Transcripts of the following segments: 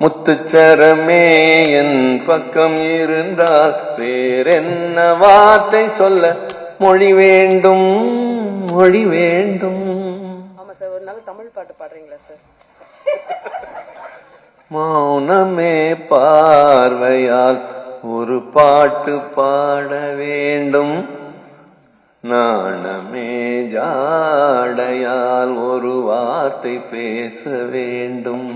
முத்துச்சரமே என் பக்கம் இருந்தால் வேறென்ன வார்த்தை சொல்ல மொழி வேண்டும் மொழி வேண்டும். ஆமா சார், ஒரு நாள் தமிழ் பாட்டு பாடுறீங்களா சார்? மௌனமே பார்வையால் ஒரு பாட்டு பாட வேண்டும், நாணமே ஜாடையால் ஒரு வார்த்தை பேச வேண்டும்.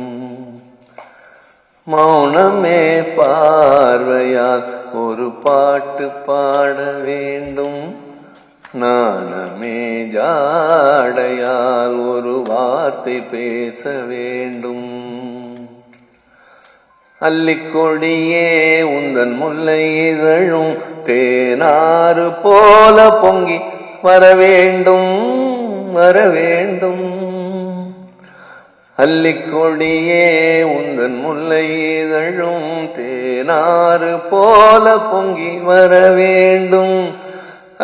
மௌனமே பார்வையால் ஒரு பாட்டு பாட வேண்டும், நாணமே ஜாடையால் ஒரு வார்த்தை பேச வேண்டும். அல்லிக்கொடியே உந்தன் முல்லை இதழும் தேனாறு போல பொங்கி வரவேண்டும் வரவேண்டும். அல்லிக்கொடியே உந்தன் முல்லை இதழும் தேனாறு போல பொங்கி வரவேண்டும்.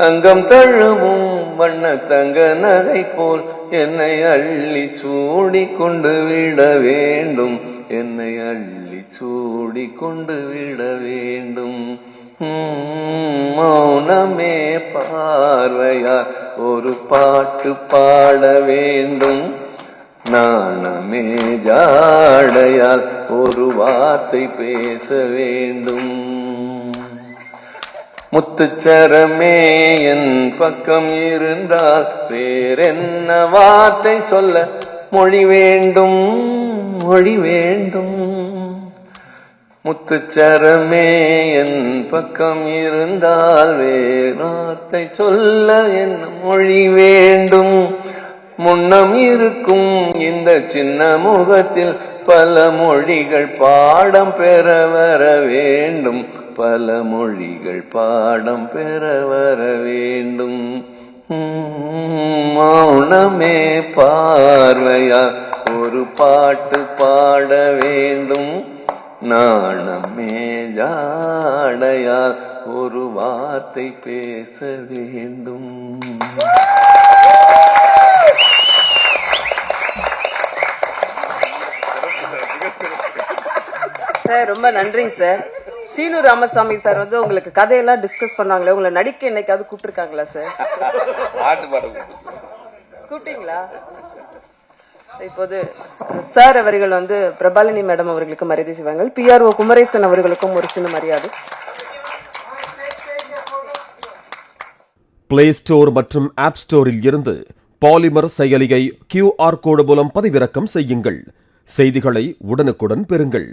அங்கம் தழுவும் வண்ண தங்க நகை போல் என்னை அள்ளி சூடி கொண்டு விட வேண்டும், என்னை அள்ளி சூடி கொண்டு விட வேண்டும். மௌனமே பார்வையா ஒரு பாட்டு பாட வேண்டும், நாணமே ஜாடையால் ஒரு வார்த்தை பேச வேண்டும். முத்துச்சரமே என் பக்கம் இருந்தால் வேறென்ன வார்த்தை சொல்ல மொழி வேண்டும் மொழி வேண்டும். முத்துச்சரமே என் பக்கம் இருந்தால் வேறு வார்த்தை சொல்ல என் மொழி வேண்டும். முன்னம் இருக்கும் இந்த சின்ன முகத்தில் பல மொழிகள் பாடம் பெற வர வேண்டும், பல மொழிகள் பாடம் பெற வர வேண்டும். மௌனமே பார்வையா ஒரு பாட்டு பாட வேண்டும், நாணமே ஜாடையால் ஒரு வார்த்தை பேச வேண்டும். சார் ரொம்ப நன்றிங்க சார். சீனு ராமசாமி சார் வந்து உங்களுக்கு கதையெல்லாம் டிஸ்கஸ் பண்ணாங்களே, உங்களை நடிக்க என்னைக்காவது கூப்பிட்டுருக்காங்களா சார்? கூப்பிட்டீங்களா? இப்போது சார் அவர்கள் வந்து பிரபாலினி மேடம் அவர்களுக்கு மரியாதை செய்வாங்க. PRO குமரேசன் அவர்களுக்கும் ஒரு சின்ன மரியாதை. பிளே ஸ்டோர் மற்றும் ஆப் ஸ்டோரில் இருந்து பாலிமர் செயலியை QR கோடு மூலம் பதிவிறக்கம் செய்யுங்கள். செய்திகளை உடனுக்குடன் பெறுங்கள்.